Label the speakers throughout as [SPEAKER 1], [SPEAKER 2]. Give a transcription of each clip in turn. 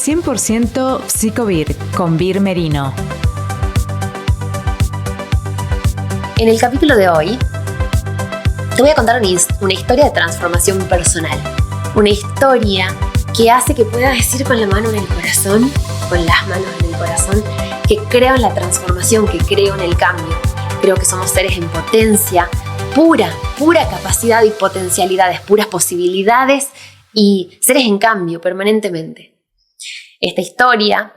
[SPEAKER 1] 100% Psicovir con Vir Merino.
[SPEAKER 2] En el capítulo de hoy te voy a contar una historia de transformación personal. Una historia que hace que puedas decir con las manos en el corazón, que creo en la transformación, que creo en el cambio. Creo que somos seres en potencia, pura capacidad y potencialidades, puras posibilidades y seres en cambio permanentemente. Esta historia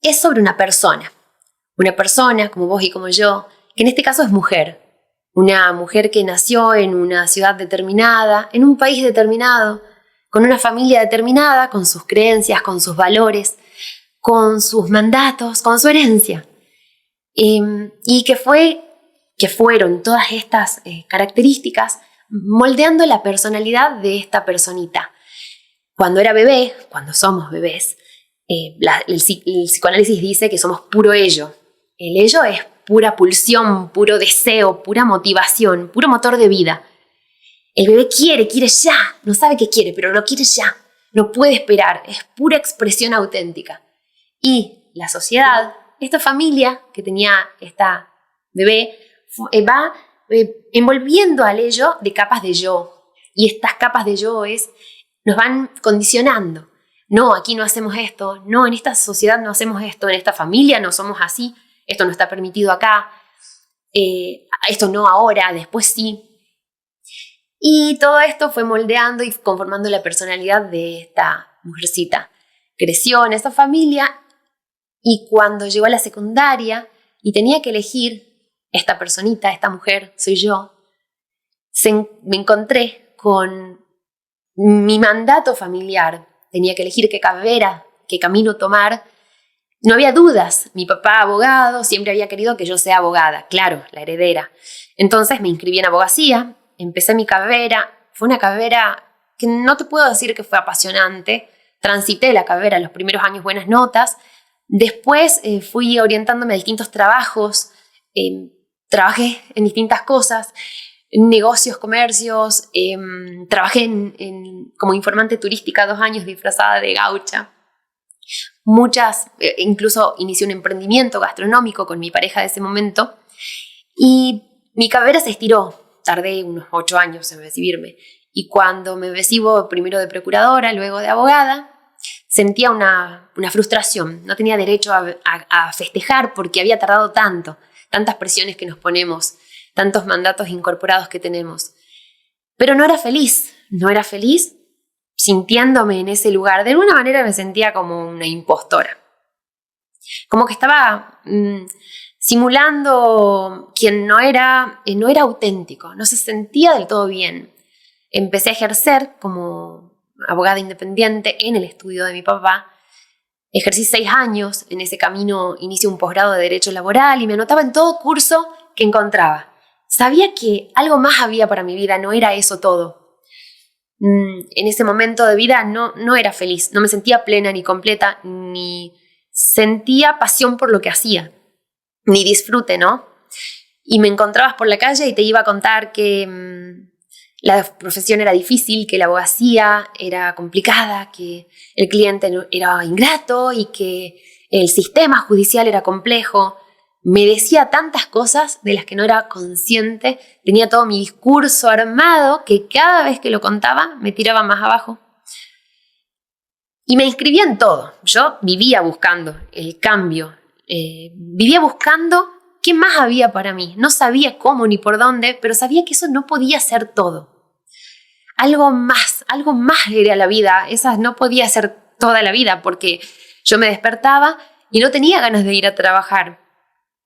[SPEAKER 2] es sobre una persona como vos y como yo, que en este caso es mujer. Una mujer que nació en una ciudad determinada, en un país determinado, con una familia determinada, con sus creencias, con sus valores, con sus mandatos, con su herencia. Y que fueron todas estas características moldeando la personalidad de esta personita. Cuando era bebé, cuando somos bebés, el psicoanálisis dice que somos puro ello. El ello es pura pulsión, puro deseo, pura motivación, puro motor de vida. El bebé quiere ya, no sabe qué quiere, pero lo quiere ya. No puede esperar, es pura expresión auténtica. Y la sociedad, esta familia que tenía esta bebé, va envolviendo al ello de capas de yo. Y estas capas de yo nos van condicionando. No, aquí no hacemos esto. No, en esta sociedad no hacemos esto. En esta familia no somos así. Esto no está permitido acá. Esto no ahora, después sí. Y todo esto fue moldeando y conformando la personalidad de esta mujercita. Creció en esa familia y cuando llegó a la secundaria y tenía que elegir esta personita, esta mujer, soy yo, me encontré con mi mandato familiar. Tenía que elegir qué carrera, qué camino tomar. No había dudas. Mi papá, abogado, siempre había querido que yo sea abogada. Claro, la heredera. Entonces me inscribí en abogacía, empecé mi carrera. Fue una carrera que no te puedo decir que fue apasionante. Transité la carrera, los primeros años buenas notas. Después fui orientándome a distintos trabajos. Trabajé en distintas cosas, negocios, comercios. Trabajé como informante turística 2 años disfrazada de gaucha. Incluso inicié un emprendimiento gastronómico con mi pareja de ese momento. Y mi carrera se estiró. Tardé unos 8 años en recibirme. Y cuando me recibo primero de procuradora, luego de abogada, sentía una frustración. No tenía derecho a festejar porque había tardado tanto. Tantas presiones que nos ponemos, tantos mandatos incorporados que tenemos. Pero no era feliz sintiéndome en ese lugar. De alguna manera me sentía como una impostora. Como que estaba simulando quien no era auténtico, no se sentía del todo bien. Empecé a ejercer como abogada independiente en el estudio de mi papá. Ejercí 6 años, en ese camino inicié un posgrado de Derecho Laboral y me anotaba en todo curso que encontraba. Sabía que algo más había para mi vida, no era eso todo. En ese momento de vida no era feliz, no me sentía plena ni completa, ni sentía pasión por lo que hacía, ni disfrute, ¿no? Y me encontrabas por la calle y te iba a contar que la profesión era difícil, que la abogacía era complicada, que el cliente era ingrato y que el sistema judicial era complejo. Me decía tantas cosas de las que no era consciente. Tenía todo mi discurso armado que cada vez que lo contaba me tiraba más abajo. Y me inscribía en todo. Yo vivía buscando el cambio. Vivía buscando qué más había para mí. No sabía cómo ni por dónde, pero sabía que eso no podía ser todo. Algo más era la vida. Esa no podía ser toda la vida porque yo me despertaba y no tenía ganas de ir a trabajar.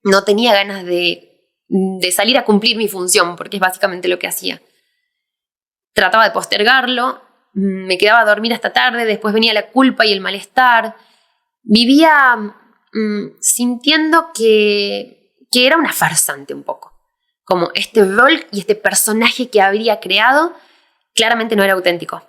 [SPEAKER 2] No tenía ganas de salir a cumplir mi función, porque es básicamente lo que hacía. Trataba de postergarlo, me quedaba a dormir hasta tarde, después venía la culpa y el malestar. Vivía sintiendo que era una farsante un poco. Como este rol y este personaje que habría creado claramente no era auténtico.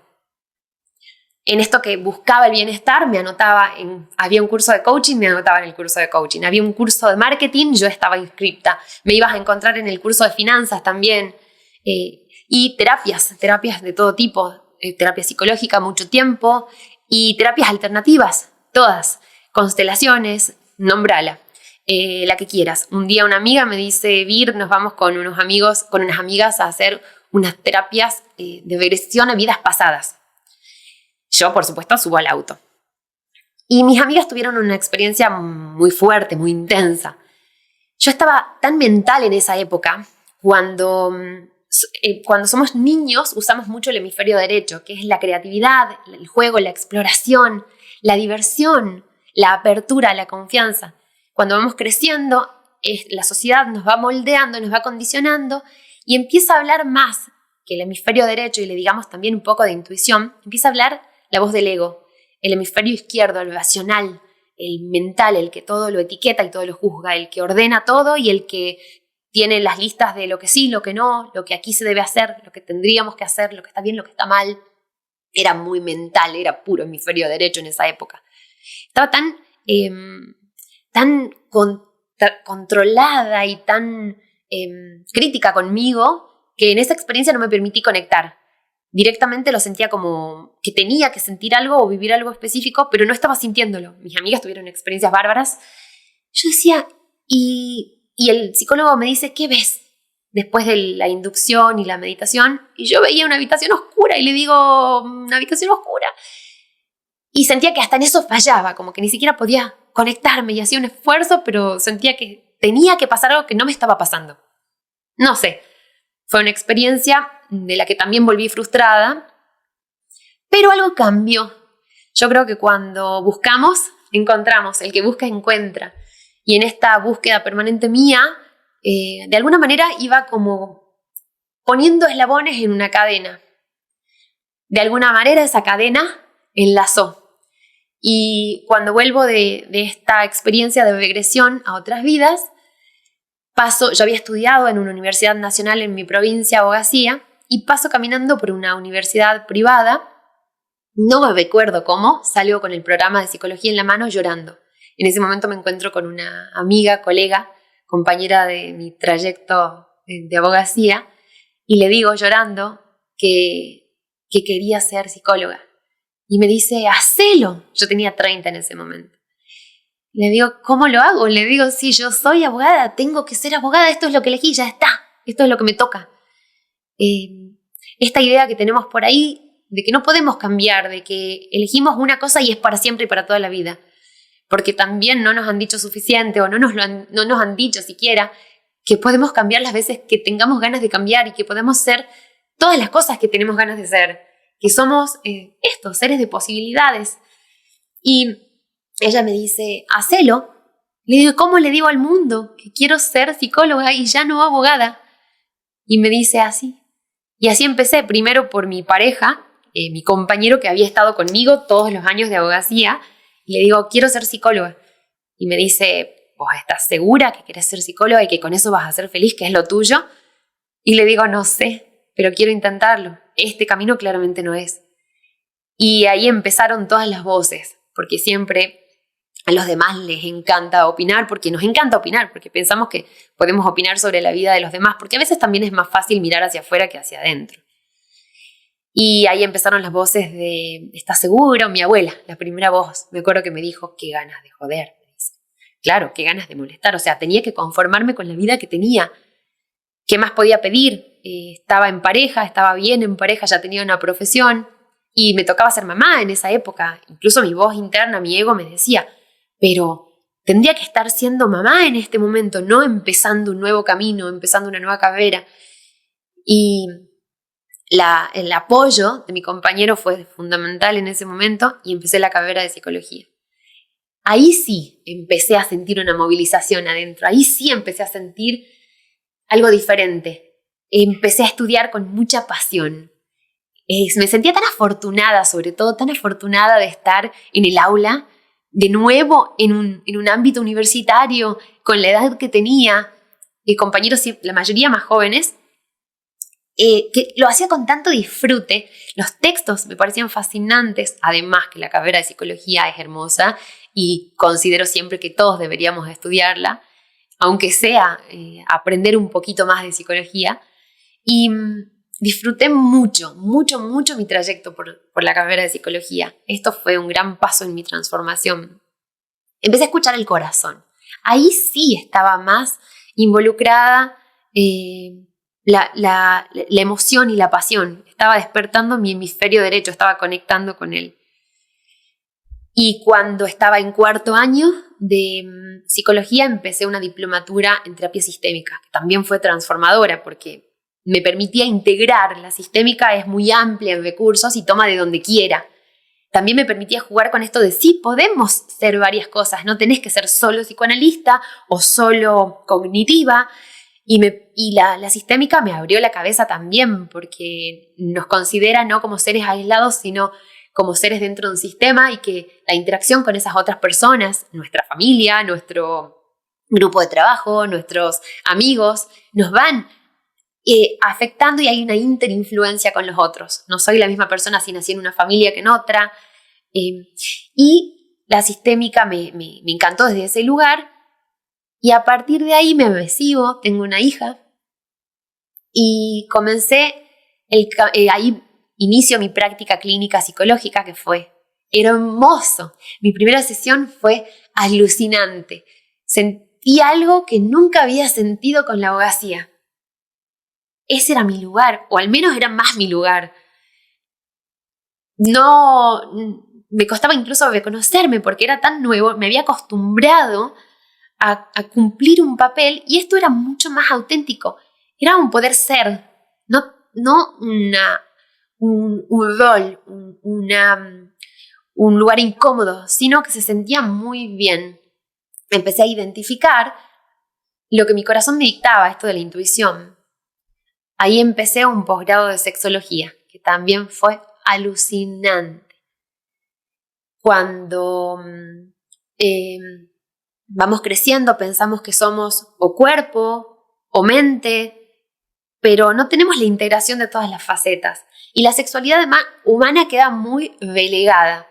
[SPEAKER 2] En esto que buscaba el bienestar, me anotaba había un curso de coaching, me anotaba en el curso de coaching. Había un curso de marketing, yo estaba inscripta. Me ibas a encontrar en el curso de finanzas también. Y terapias de todo tipo. Terapia psicológica mucho tiempo. Y terapias alternativas, todas, constelaciones, nombrala, la que quieras. Un día una amiga me dice, Vir, nos vamos con unos amigos, con unas amigas a hacer unas terapias de regresión a vidas pasadas. Yo, por supuesto, subo al auto. Y mis amigas tuvieron una experiencia muy fuerte, muy intensa. Yo estaba tan mental en esa época, cuando somos niños usamos mucho el hemisferio derecho, que es la creatividad, el juego, la exploración, la diversión, la apertura, la confianza. Cuando vamos creciendo, la sociedad nos va moldeando, nos va condicionando y empieza a hablar más que el hemisferio derecho, y le digamos también un poco de intuición, empieza a hablar la voz del ego, el hemisferio izquierdo, el racional, el mental, el que todo lo etiqueta y todo lo juzga, el que ordena todo y el que tiene las listas de lo que sí, lo que no, lo que aquí se debe hacer, lo que tendríamos que hacer, lo que está bien, lo que está mal. Era muy mental, era puro hemisferio derecho en esa época. Estaba tan controlada y tan crítica conmigo que en esa experiencia no me permití conectar. Directamente lo sentía como que tenía que sentir algo o vivir algo específico, pero no estaba sintiéndolo. Mis amigas tuvieron experiencias bárbaras. Yo decía, y el psicólogo me dice, ¿qué ves? Después de la inducción y la meditación. Y yo veía una habitación oscura y le digo, una habitación oscura. Y sentía que hasta en eso fallaba, como que ni siquiera podía conectarme y hacía un esfuerzo, pero sentía que tenía que pasar algo que no me estaba pasando. No sé, fue una experiencia de la que también volví frustrada, pero algo cambió. Yo creo que cuando buscamos, encontramos, el que busca encuentra. Y en esta búsqueda permanente mía, de alguna manera iba como poniendo eslabones en una cadena. De alguna manera esa cadena enlazó. Y cuando vuelvo de esta experiencia de regresión a otras vidas, yo había estudiado en una universidad nacional en mi provincia, abogacía, y paso caminando por una universidad privada. No me recuerdo cómo, salgo con el programa de psicología en la mano llorando. En ese momento me encuentro con una amiga, colega, compañera de mi trayecto de abogacía, y le digo llorando que quería ser psicóloga. Y me dice, hacelo. Yo tenía 30 en ese momento. Le digo, ¿cómo lo hago? Le digo, sí, yo soy abogada, tengo que ser abogada, esto es lo que elegí, ya está, esto es lo que me toca. Esta idea que tenemos por ahí de que no podemos cambiar, de que elegimos una cosa y es para siempre y para toda la vida, porque también no nos han dicho suficiente o no nos han dicho siquiera que podemos cambiar las veces que tengamos ganas de cambiar y que podemos ser todas las cosas que tenemos ganas de ser, que somos estos seres de posibilidades. Y ella me dice, hacelo. Le digo, ¿cómo le digo al mundo que quiero ser psicóloga y ya no abogada? Y me dice así. Y así empecé, primero por mi pareja, mi compañero que había estado conmigo todos los años de abogacía, y le digo, quiero ser psicóloga. Y me dice, ¿vos estás segura que querés ser psicóloga y que con eso vas a ser feliz, que es lo tuyo? Y le digo, no sé, pero quiero intentarlo. Este camino claramente no es. Y ahí empezaron todas las voces, porque siempre a los demás les encanta opinar, porque nos encanta opinar, porque pensamos que podemos opinar sobre la vida de los demás, porque a veces también es más fácil mirar hacia afuera que hacia adentro. Y ahí empezaron las voces de, ¿estás seguro? Mi abuela, la primera voz, me acuerdo que me dijo, qué ganas de joder, me dice. Claro, qué ganas de molestar, o sea, tenía que conformarme con la vida que tenía. ¿Qué más podía pedir? Estaba en pareja, estaba bien en pareja, ya tenía una profesión, y me tocaba ser mamá en esa época. Incluso mi voz interna, mi ego me decía, pero tendría que estar siendo mamá en este momento, no empezando un nuevo camino, empezando una nueva carrera. Y el apoyo de mi compañero fue fundamental en ese momento y empecé la carrera de psicología. Ahí sí empecé a sentir una movilización adentro, ahí sí empecé a sentir algo diferente. Empecé a estudiar con mucha pasión. Me sentía tan afortunada, sobre todo tan afortunada de estar en el aula, de nuevo en un ámbito universitario, con la edad que tenía, compañeros, la mayoría más jóvenes, que lo hacía con tanto disfrute. Los textos me parecían fascinantes, además que la carrera de psicología es hermosa y considero siempre que todos deberíamos estudiarla, aunque sea aprender un poquito más de psicología. Y disfruté mucho mi trayecto por la carrera de psicología. Esto fue un gran paso en mi transformación. Empecé a escuchar el corazón. Ahí sí estaba más involucrada la emoción y la pasión. Estaba despertando mi hemisferio derecho, estaba conectando con él. Y cuando estaba en 4º año de psicología, empecé una diplomatura en terapia sistémica, que también fue transformadora porque me permitía integrar. La sistémica es muy amplia en recursos y toma de donde quiera. También me permitía jugar con esto de sí, podemos ser varias cosas, no tenés que ser solo psicoanalista o solo cognitiva. Y la sistémica me abrió la cabeza también porque nos considera no como seres aislados, sino como seres dentro de un sistema, y que la interacción con esas otras personas, nuestra familia, nuestro grupo de trabajo, nuestros amigos, nos van afectando, y hay una interinfluencia con los otros. No soy la misma persona si nací en una familia que en otra. Y la sistémica me encantó desde ese lugar, y a partir de ahí me recibo, tengo una hija, y comencé, ahí inicio mi práctica clínica psicológica, que fue hermoso. Mi primera sesión fue alucinante. Sentí algo que nunca había sentido con la abogacía. Ese era mi lugar, o al menos era más mi lugar. No, me costaba incluso reconocerme porque era tan nuevo, me había acostumbrado a cumplir un papel, y esto era mucho más auténtico. Era un poder ser, no un rol, un lugar incómodo, sino que se sentía muy bien. Empecé a identificar lo que mi corazón me dictaba, esto de la intuición. Ahí empecé un posgrado de sexología, que también fue alucinante. Cuando vamos creciendo, pensamos que somos o cuerpo o mente, pero no tenemos la integración de todas las facetas. Y la sexualidad humana queda muy relegada,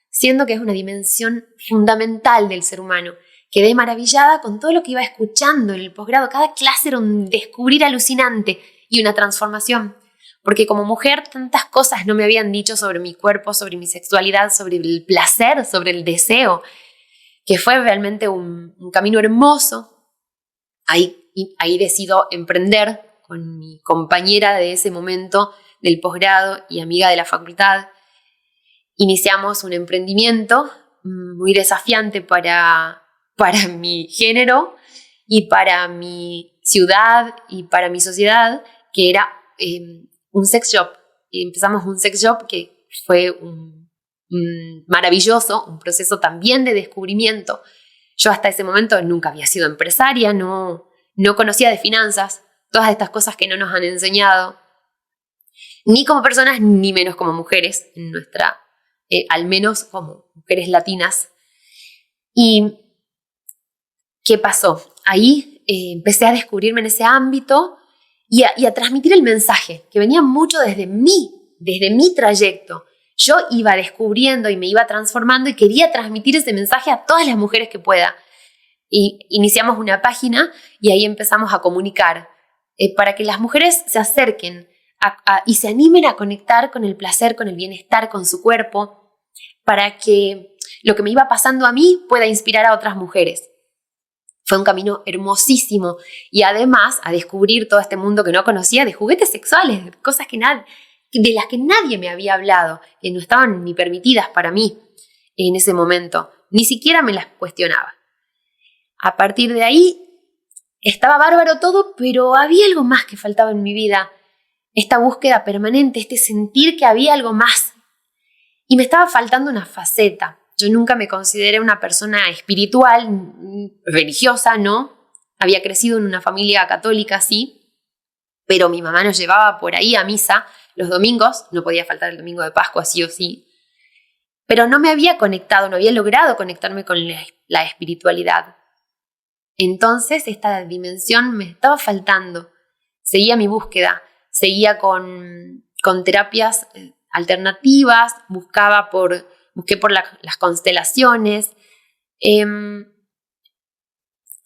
[SPEAKER 2] siendo que es una dimensión fundamental del ser humano. Quedé maravillada con todo lo que iba escuchando en el posgrado. Cada clase era un descubrir alucinante y una transformación. Porque como mujer tantas cosas no me habían dicho sobre mi cuerpo, sobre mi sexualidad, sobre el placer, sobre el deseo, que fue realmente un camino hermoso. Ahí decido emprender con mi compañera de ese momento del posgrado y amiga de la facultad. Iniciamos un emprendimiento muy desafiante para mi género y para mi ciudad y para mi sociedad, que era un sex shop. Y empezamos un sex shop que fue maravilloso, un proceso también de descubrimiento. Yo hasta ese momento nunca había sido empresaria, no conocía de finanzas, todas estas cosas que no nos han enseñado, ni como personas, ni menos como mujeres, en nuestra, al menos como mujeres latinas. ¿Y qué pasó? Ahí empecé a descubrirme en ese ámbito y a transmitir el mensaje, que venía mucho desde mi trayecto. Yo iba descubriendo y me iba transformando y quería transmitir ese mensaje a todas las mujeres que pueda. Y iniciamos una página y ahí empezamos a comunicar para que las mujeres se acerquen y se animen a conectar con el placer, con el bienestar, con su cuerpo, para que lo que me iba pasando a mí pueda inspirar a otras mujeres. Fue un camino hermosísimo, y además a descubrir todo este mundo que no conocía de juguetes sexuales, cosas de las que nadie me había hablado, que no estaban ni permitidas para mí en ese momento, ni siquiera me las cuestionaba. A partir de ahí estaba bárbaro todo, pero había algo más que faltaba en mi vida, esta búsqueda permanente, este sentir que había algo más, y me estaba faltando una faceta. Yo nunca me consideré una persona espiritual, religiosa, ¿no? Había crecido en una familia católica, sí, pero mi mamá nos llevaba por ahí a misa los domingos, no podía faltar el domingo de Pascua, sí o sí, pero no me había conectado, no había logrado conectarme con la espiritualidad. Entonces esta dimensión me estaba faltando. Seguía mi búsqueda, seguía con terapias alternativas, busqué por las constelaciones,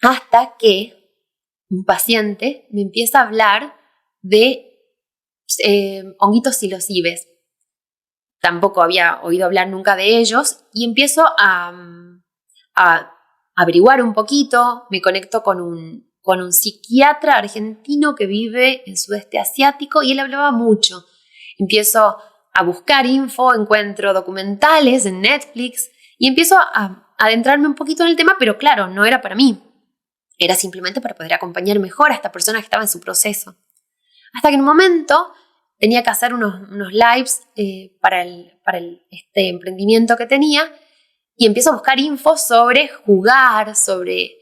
[SPEAKER 2] hasta que un paciente me empieza a hablar de honguitos psilocibes. Tampoco había oído hablar nunca de ellos y empiezo a averiguar un poquito. Me conecto con un psiquiatra argentino que vive en sudeste asiático y él hablaba mucho. Empiezo a buscar info, encuentro documentales en Netflix y empiezo a adentrarme un poquito en el tema, pero claro, no era para mí. Era simplemente para poder acompañar mejor a esta persona que estaba en su proceso. Hasta que en un momento tenía que hacer unos lives para este emprendimiento que tenía y empiezo a buscar info sobre jugar, sobre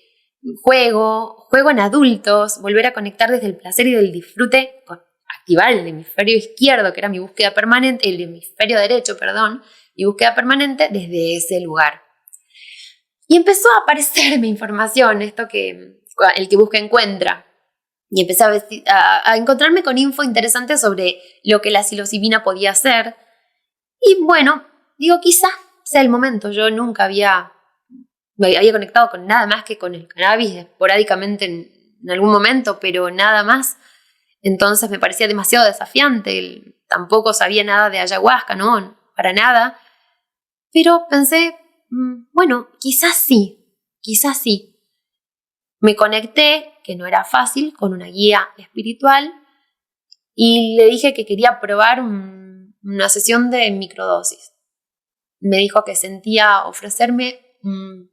[SPEAKER 2] juego en adultos, volver a conectar desde el placer y del disfrute, activar el hemisferio izquierdo, que era mi búsqueda permanente, el hemisferio derecho, perdón, mi búsqueda permanente desde ese lugar. Y empezó a aparecerme información, el que busca encuentra. Y empecé a encontrarme con info interesante sobre lo que la psilocibina podía hacer. Y bueno, digo, quizás sea el momento. Yo nunca me había conectado con nada más que con el cannabis, esporádicamente en algún momento, pero nada más. Entonces me parecía demasiado desafiante. Tampoco sabía nada de ayahuasca, no, para nada. Pero pensé, bueno, quizás sí. Me conecté, que no era fácil, con una guía espiritual y le dije que quería probar una sesión de microdosis. Me dijo que sentía ofrecerme un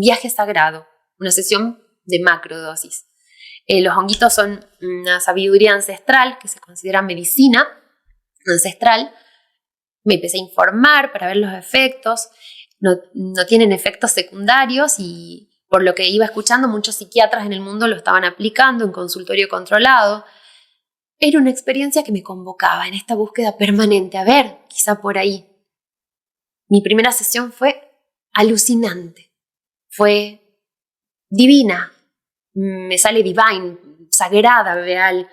[SPEAKER 2] viaje sagrado, una sesión de macrodosis. Los honguitos son una sabiduría ancestral que se considera medicina ancestral. Me empecé a informar para ver los efectos. No tienen efectos secundarios y por lo que iba escuchando, muchos psiquiatras en el mundo lo estaban aplicando en consultorio controlado. Era una experiencia que me convocaba en esta búsqueda permanente. A ver, quizá por ahí. Mi primera sesión fue alucinante. Fue divina. Me sale divine, sagrada, real.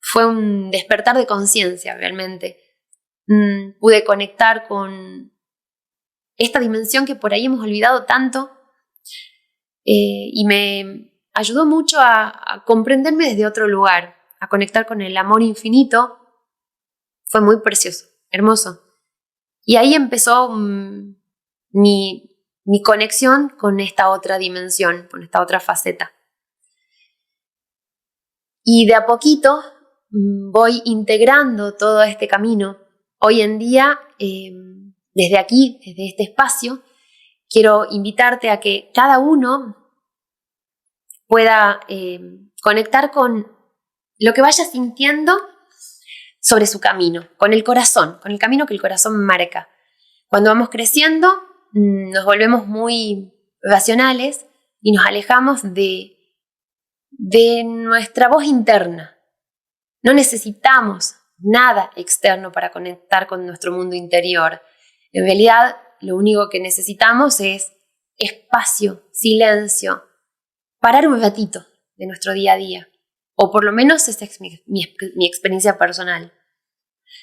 [SPEAKER 2] Fue un despertar de conciencia, realmente. Pude conectar con esta dimensión que por ahí hemos olvidado tanto. Y me ayudó mucho a comprenderme desde otro lugar, a conectar con el amor infinito. Fue muy precioso, hermoso. Y ahí empezó mi conexión con esta otra dimensión, con esta otra faceta. Y de a poquito voy integrando todo este camino. Hoy en día, desde aquí, desde este espacio, quiero invitarte a que cada uno pueda conectar con lo que vaya sintiendo sobre su camino, con el corazón, con el camino que el corazón marca. Cuando vamos creciendo, nos volvemos muy racionales y nos alejamos de nuestra voz interna. No necesitamos nada externo para conectar con nuestro mundo interior. En realidad, lo único que necesitamos es espacio, silencio, parar un ratito de nuestro día a día. O por lo menos esa es mi experiencia personal.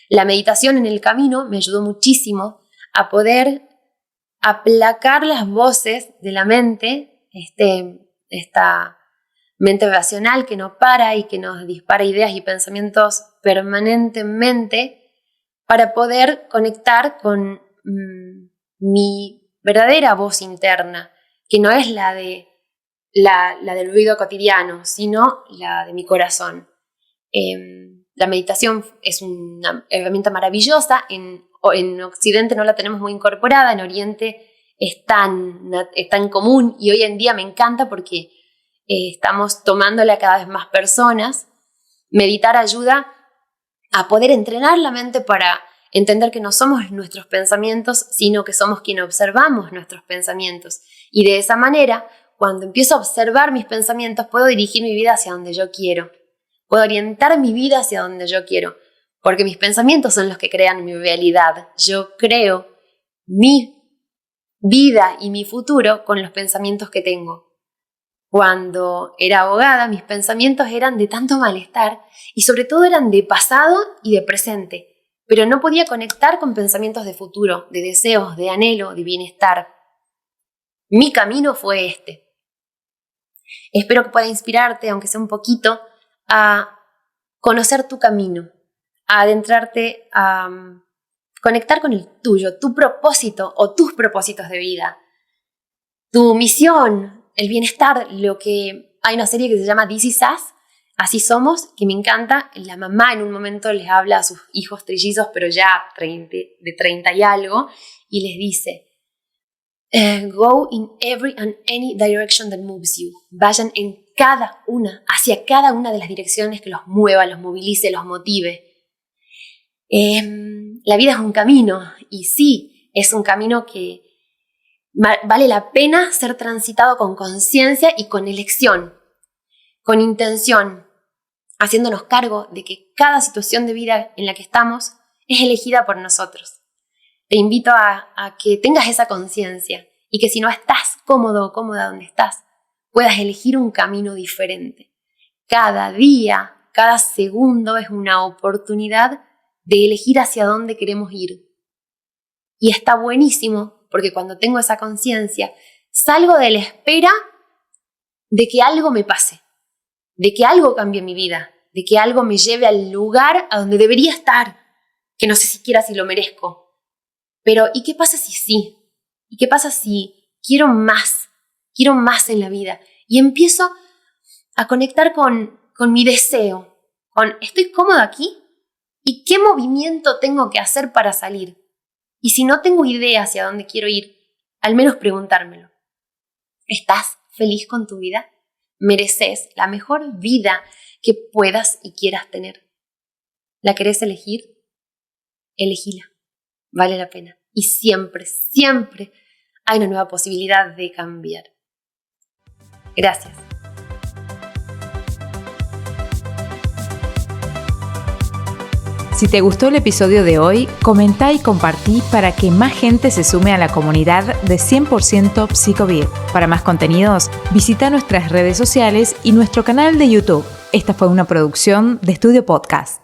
[SPEAKER 2] La meditación en el camino me ayudó muchísimo a poder aplacar las voces de la mente, esta mente racional que no para y que nos dispara ideas y pensamientos permanentemente, para poder conectar con mi verdadera voz interna, que no es la del ruido cotidiano, sino la de mi corazón. La meditación es una herramienta maravillosa. En Occidente no la tenemos muy incorporada, en Oriente es tan común y hoy en día me encanta porque estamos tomándola cada vez más personas. Meditar ayuda a poder entrenar la mente para entender que no somos nuestros pensamientos, sino que somos quienes observamos nuestros pensamientos. Y de esa manera, cuando empiezo a observar mis pensamientos, puedo dirigir mi vida hacia donde yo quiero. Puedo orientar mi vida hacia donde yo quiero, porque mis pensamientos son los que crean mi realidad. Yo creo mi vida y mi futuro con los pensamientos que tengo. Cuando era abogada, mis pensamientos eran de tanto malestar y sobre todo eran de pasado y de presente, pero no podía conectar con pensamientos de futuro, de deseos, de anhelo, de bienestar. Mi camino fue este. Espero que pueda inspirarte, aunque sea un poquito, a conocer tu camino, a adentrarte a conectar con el tuyo, tu propósito o tus propósitos de vida, tu misión, el bienestar, lo que hay una serie que se llama This Is Us, Así Somos, que me encanta. La mamá en un momento les habla a sus hijos trillizos, pero ya de 30 y algo, y les dice, go in every and any direction that moves you. Vayan hacia cada una de las direcciones que los mueva, los movilice, los motive. La vida es un camino, y sí, es un camino que vale la pena ser transitado con conciencia y con elección, con intención, haciéndonos cargo de que cada situación de vida en la que estamos es elegida por nosotros. Te invito a que tengas esa conciencia y que si no estás cómodo o cómoda donde estás, puedas elegir un camino diferente. Cada día, cada segundo es una oportunidad de elegir hacia dónde queremos ir. Y está buenísimo porque cuando tengo esa conciencia, salgo de la espera de que algo me pase, de que algo cambie mi vida, de que algo me lleve al lugar a donde debería estar, que no sé siquiera si lo merezco. Pero ¿y qué pasa si sí? ¿Y qué pasa si quiero más en la vida? Y empiezo a conectar con mi deseo, con ¿estoy cómoda aquí? ¿Y qué movimiento tengo que hacer para salir? Y si no tengo idea hacia dónde quiero ir, al menos preguntármelo. ¿Estás feliz con tu vida? ¿Mereces la mejor vida que puedas y quieras tener? ¿La querés elegir? Elegíla. Vale la pena. Y siempre, siempre hay una nueva posibilidad de cambiar. Gracias.
[SPEAKER 1] Si te gustó el episodio de hoy, comenta y compartí para que más gente se sume a la comunidad de 100% Psicovir. Para más contenidos, visita nuestras redes sociales y nuestro canal de YouTube. Esta fue una producción de Estudio Podcast.